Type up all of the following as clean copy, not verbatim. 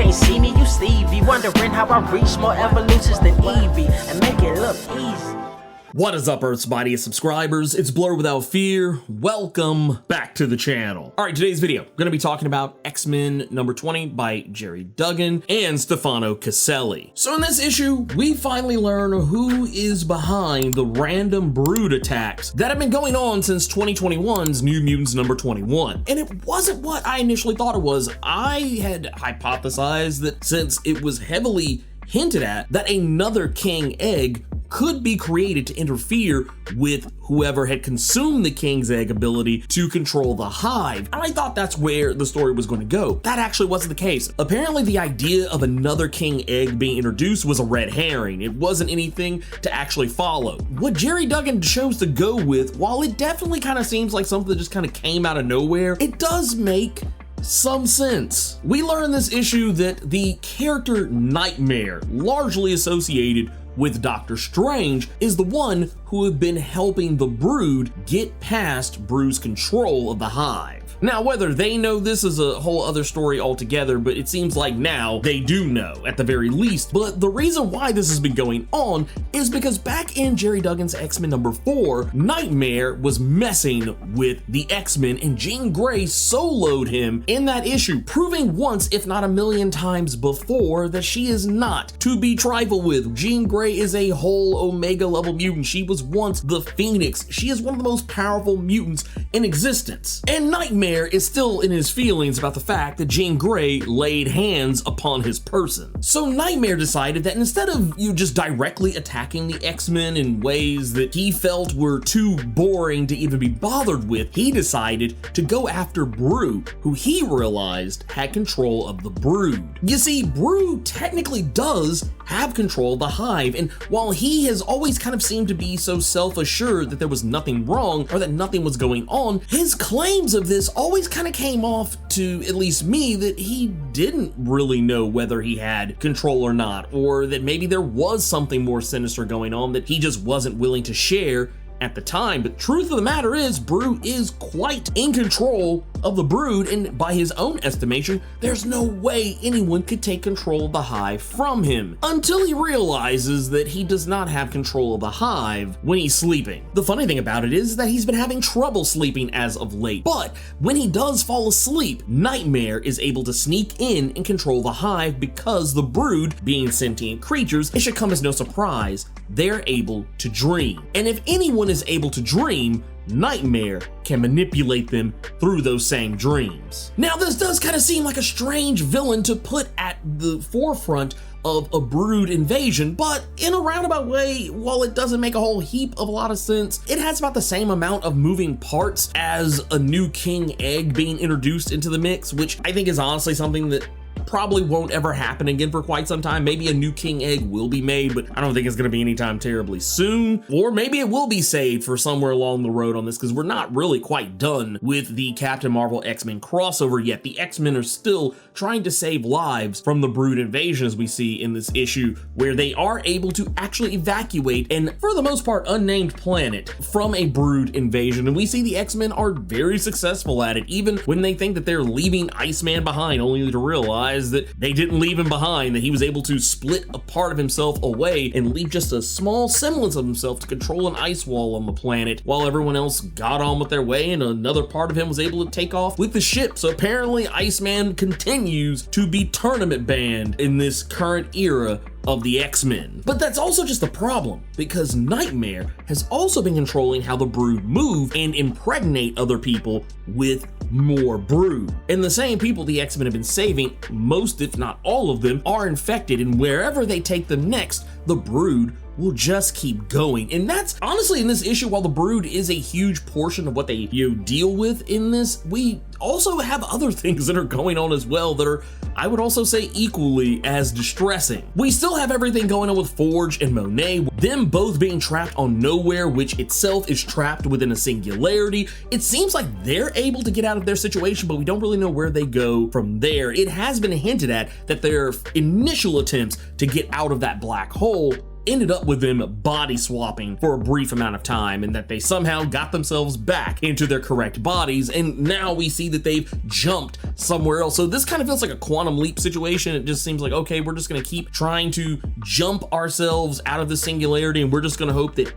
can't see me, you Stevie. Wondering how I reach more evolutions than Eevee and make it look easy. What is up, Earth's mightiest subscribers? It's Blerd without fear. Welcome back to the channel. All right, today's video, we're gonna be talking about X-Men number 20 by Gerry Duggan and Stefano Caselli. So in this issue, we finally learn who is behind the random brood attacks that have been going on since 2021's New Mutants number 21. And it wasn't what I initially thought it was. I had hypothesized that since it was heavily hinted at that another king egg could be created to interfere with whoever had consumed the King's Egg ability to control the hive. And I thought that's where the story was going to go. That actually wasn't the case. Apparently the idea of another King Egg being introduced was a red herring. It wasn't anything to actually follow. What Gerry Duggan chose to go with, while it definitely kind of seems like something that just kind of came out of nowhere, it does make some sense. We learn in this issue that the character Nightmare, largely associated with Doctor Strange, is the one who had been helping the Brood get past Brood's control of the hive. Now, whether they know this is a whole other story altogether, but it seems like now they do know at the very least. But the reason why this has been going on is because back in Gerry Duggan's X-Men number 4, Nightmare was messing with the X-Men and Jean Grey soloed him in that issue, proving once, if not a million times before, that she is not to be trifled with. Jean Grey is a whole Omega level mutant. She was once the Phoenix. She is one of the most powerful mutants in existence. And Nightmare is still in his feelings about the fact that Jean Grey laid hands upon his person. So Nightmare decided that instead of just directly attacking the X-Men in ways that he felt were too boring to even be bothered with, he decided to go after Brood, who he realized had control of the Brood. You see, Brood technically does have control of the hive, and while he has always kind of seemed to be so self-assured that there was nothing wrong or that nothing was going on, his claims of this always kind of came off to, at least me, that he didn't really know whether he had control or not, or that maybe there was something more sinister going on that he just wasn't willing to share at the time. But truth of the matter is, Brood is quite in control of the Brood, and by his own estimation, there's no way anyone could take control of the hive from him, until he realizes that he does not have control of the hive when he's sleeping. The funny thing about it is that he's been having trouble sleeping as of late, but when he does fall asleep, Nightmare is able to sneak in and control the hive because the Brood, being sentient creatures, it should come as no surprise, they're able to dream. And if anyone is able to dream, Nightmare can manipulate them through those same dreams. Now, this does kind of seem like a strange villain to put at the forefront of a Brood invasion, but in a roundabout way, while it doesn't make a whole heap of a lot of sense, it has about the same amount of moving parts as a new King Egg being introduced into the mix, which I think is honestly something that probably won't ever happen again for quite some time. Maybe a new King Egg will be made, but I don't think it's going to be anytime terribly soon. Or maybe it will be saved for somewhere along the road on this, because we're not really quite done with the Captain Marvel X-Men crossover yet. The X-Men are still trying to save lives from the Brood invasion, as we see in this issue, where they are able to actually evacuate an, for the most part, unnamed planet from a Brood invasion. And we see the X-Men are very successful at it, even when they think that they're leaving Iceman behind, only to realize that they didn't leave him behind, that he was able to split a part of himself away and leave just a small semblance of himself to control an ice wall on the planet, while everyone else got on with their way and another part of him was able to take off with the ship. So apparently Iceman continues to be tournament banned in this current era of the X-Men. But that's also just the problem, because Nightmare has also been controlling how the Brood move and impregnate other people with more Brood. And the same people the X-Men have been saving, most if not all of them, are infected, and wherever they take them next, the Brood will just keep going. And that's honestly, in this issue, while the Brood is a huge portion of what they deal with in this, we also have other things that are going on as well that are, I would also say, equally as distressing. We still have everything going on with Forge and Monet, them both being trapped on Nowhere, which itself is trapped within a singularity. It seems like they're able to get out of their situation, but we don't really know where they go from there. It has been hinted at that their initial attempts to get out of that black hole ended up with them body swapping for a brief amount of time, and that they somehow got themselves back into their correct bodies, and now we see that they've jumped somewhere else. So this kind of feels like a quantum leap situation. It just seems like, okay, we're just gonna keep trying to jump ourselves out of the singularity, and we're just gonna hope that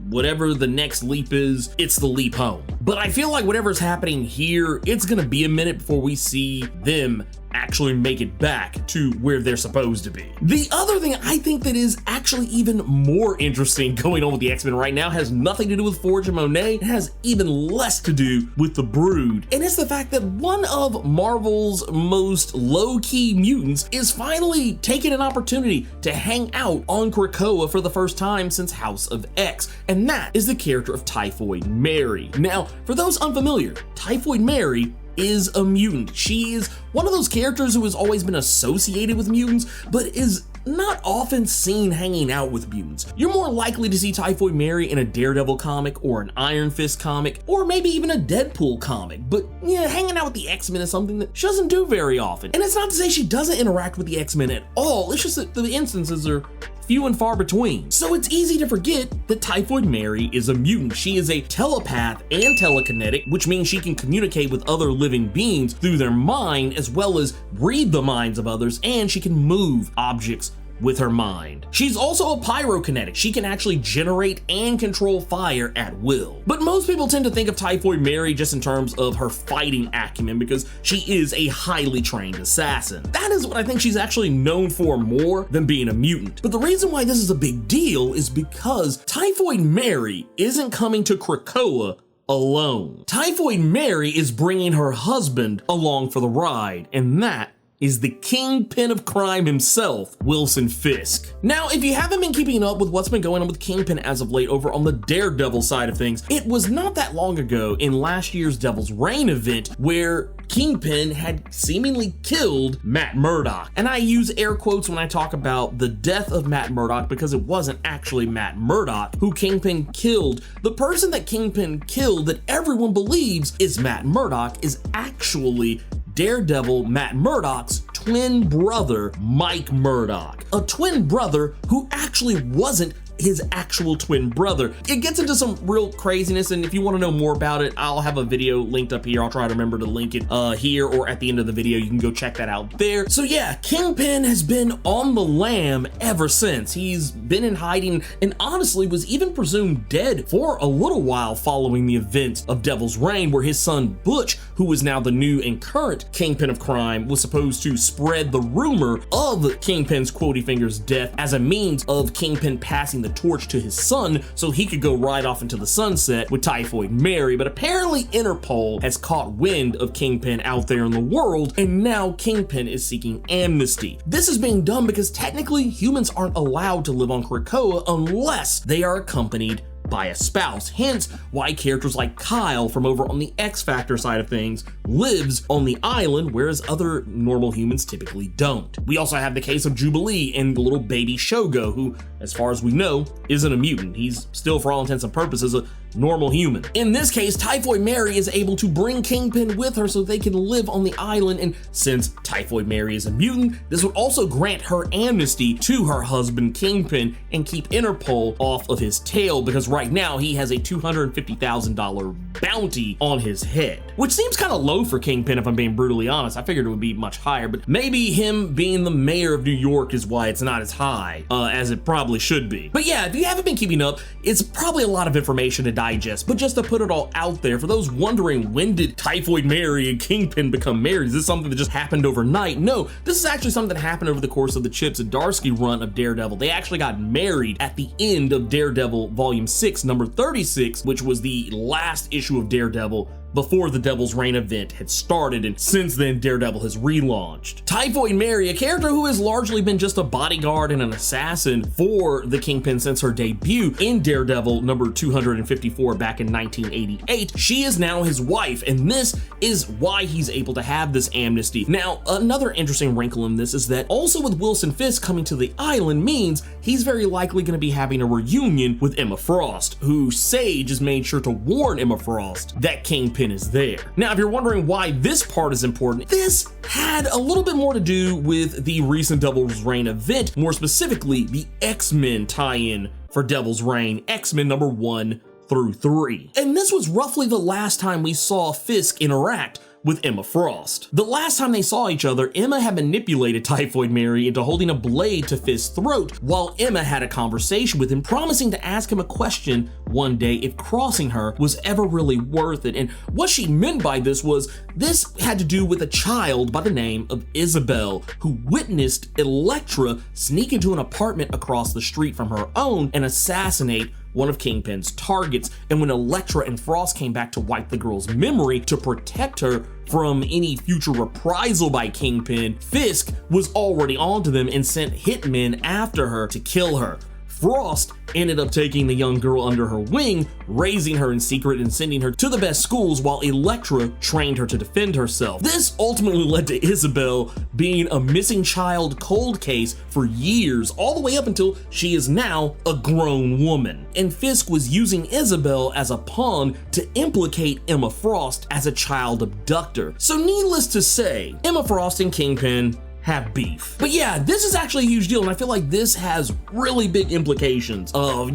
whatever the next leap is, it's the leap home. But I feel like whatever's happening here, it's gonna be a minute before we see them actually make it back to where they're supposed to be. The other thing I think that is actually even more interesting going on with the X-Men right now has nothing to do with Forge and Monet. It has even less to do with the Brood. And it's the fact that one of Marvel's most low-key mutants is finally taking an opportunity to hang out on Krakoa for the first time since House of X. And that is the character of Typhoid Mary. Now, for those unfamiliar, Typhoid Mary is a mutant. She is one of those characters who has always been associated with mutants, but is not often seen hanging out with mutants. You're more likely to see Typhoid Mary in a Daredevil comic or an Iron Fist comic, or maybe even a Deadpool comic, but yeah, hanging out with the X-Men is something that she doesn't do very often. And it's not to say she doesn't interact with the X-Men at all, it's just that the instances are few and far between. So it's easy to forget that Typhoid Mary is a mutant. She is a telepath and telekinetic, which means she can communicate with other living beings through their mind, as well as read the minds of others, and she can move objects with her mind. She's also a pyrokinetic. She can actually generate and control fire at will. But most people tend to think of Typhoid Mary just in terms of her fighting acumen, because she is a highly trained assassin. That is what I think she's actually known for more than being a mutant. But the reason why this is a big deal is because Typhoid Mary isn't coming to Krakoa alone. Typhoid Mary is bringing her husband along for the ride, and that is the kingpin of crime himself, Wilson Fisk. Now, if you haven't been keeping up with what's been going on with Kingpin as of late over on the Daredevil side of things, it was not that long ago in last year's Devil's Reign event where Kingpin had seemingly killed Matt Murdock. And I use air quotes when I talk about the death of Matt Murdock because it wasn't actually Matt Murdock who Kingpin killed. The person that Kingpin killed that everyone believes is Matt Murdock is actually Daredevil Matt Murdock's twin brother, Mike Murdock. A twin brother who actually wasn't his actual twin brother. It gets into some real craziness, and if you want to know more about it, I'll have a video linked up here. I'll try to remember to link it here or at the end of the video. You can go check that out there. So yeah, Kingpin has been on the lam ever since. He's been in hiding and honestly was even presumed dead for a little while following the events of Devil's Reign, where his son Butch, who is now the new and current Kingpin of crime, was supposed to spread the rumor of Kingpin's Quotey Finger's death as a means of Kingpin passing the torch to his son so he could go right off into the sunset with Typhoid Mary. But apparently Interpol has caught wind of Kingpin out there in the world, and now Kingpin is seeking amnesty. This is being done because technically humans aren't allowed to live on Krakoa unless they are accompanied by a spouse, hence why characters like Kyle from over on the X Factor side of things lives on the island, whereas other normal humans typically don't. We also have the case of Jubilee and the little baby Shogo, who, as far as we know, isn't a mutant. He's still, for all intents and purposes, a normal human. In this case, Typhoid Mary is able to bring Kingpin with her so they can live on the island, and since Typhoid Mary is a mutant, this would also grant her amnesty to her husband Kingpin and keep Interpol off of his tail, because right now he has a $250,000 bounty on his head, which seems kind of low for Kingpin if I'm being brutally honest. I figured it would be much higher, but maybe him being the mayor of New York is why it's not as high as it probably should be. But yeah, if you haven't been keeping up, it's probably a lot of information to digest, but just to put it all out there, for those wondering when did Typhoid Mary and Kingpin become married, is this something that just happened overnight? No, this is actually something that happened over the course of the Chip Zdarsky run of Daredevil. They actually got married at the end of Daredevil Volume 6, number 36, which was the last issue of Daredevil before the Devil's Reign event had started, and since then Daredevil has relaunched. Typhoid Mary, a character who has largely been just a bodyguard and an assassin for the Kingpin since her debut in Daredevil number 254 back in 1988, she is now his wife, and this is why he's able to have this amnesty. Now, another interesting wrinkle in this is that also with Wilson Fisk coming to the island means he's very likely going to be having a reunion with Emma Frost, who Sage has made sure to warn Emma Frost that Kingpin Kingpin is there. Now, if you're wondering why this part is important, this had a little bit more to do with the recent Devil's Reign event, more specifically the X-Men tie-in for Devil's Reign, X-Men number 1 through 3. And this was roughly the last time we saw Fisk interact with Emma Frost. The last time they saw each other, Emma had manipulated Typhoid Mary into holding a blade to Fisk's throat, while Emma had a conversation with him, promising to ask him a question one day if crossing her was ever really worth it. And what she meant by this was, this had to do with a child by the name of Isabel, who witnessed Elektra sneak into an apartment across the street from her own and assassinate one of Kingpin's targets. And when Elektra and Frost came back to wipe the girl's memory to protect her from any future reprisal by Kingpin, Fisk was already onto them and sent hitmen after her to kill her. Frost ended up taking the young girl under her wing, raising her in secret and sending her to the best schools, while Elektra trained her to defend herself. This ultimately led to Isabel being a missing child cold case for years, all the way up until she is now a grown woman. And Fisk was using Isabel as a pawn to implicate Emma Frost as a child abductor. So needless to say, Emma Frost and Kingpin have beef. But yeah, this is actually a huge deal, and I feel like this has really big implications for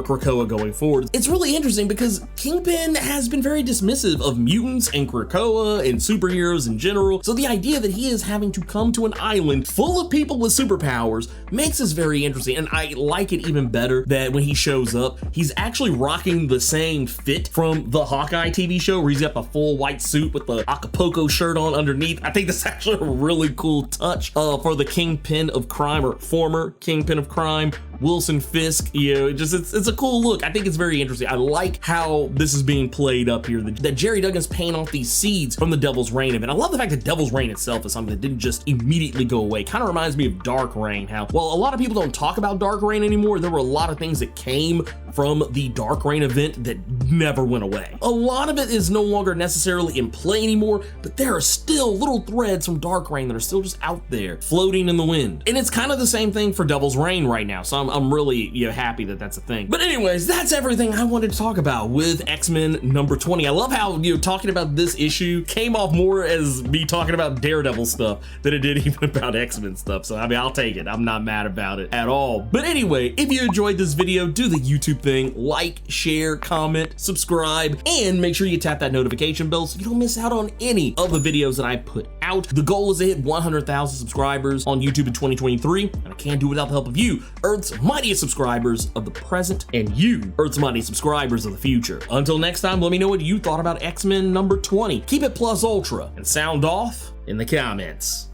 Krakoa going forward. It's really interesting because Kingpin has been very dismissive of mutants and Krakoa and superheroes in general, so the idea that he is having to come to an island full of people with superpowers makes this very interesting. And I like it even better that when he shows up, he's actually rocking the same fit from the Hawkeye TV show, where he's got the full white suit with the Acapulco shirt on underneath. I think that's actually a really cool touch for the Kingpin of Crime, or former Kingpin of Crime, Wilson Fisk. It's a cool look. I think it's very interesting. I like how this is being played up here, that Jerry Duggan's paying off these seeds from the Devil's Reign event. I love the fact that Devil's Reign itself is something that didn't just immediately go away. Kind of reminds me of Dark Reign, how, well, a lot of people don't talk about Dark Reign anymore. There were a lot of things that came from the Dark Reign event that never went away. A lot of it is no longer necessarily in play anymore, but there are still little threads from Dark Reign that are still just out there floating in the wind. And it's kind of the same thing for Devil's Reign right now, so I'm really happy that that's a thing. But anyways, that's everything I wanted to talk about with X-Men number 20. I love how talking about this issue came off more as me talking about Daredevil stuff than it did even about X-Men stuff. So I mean, I'll take it. I'm not mad about it at all. But anyway, if you enjoyed this video, do the YouTube thing, like, share, comment, subscribe, and make sure you tap that notification bell so you don't miss out on any of the videos that I put out. The goal is to hit 100,000 subscribers on YouTube in 2023, and I can't do it without the help of you, Earth's mightiest subscribers of the present, and you, Earth's mightiest subscribers of the future. Until next time, let me know what you thought about X-Men number 20. Keep it plus ultra, and sound off in the comments.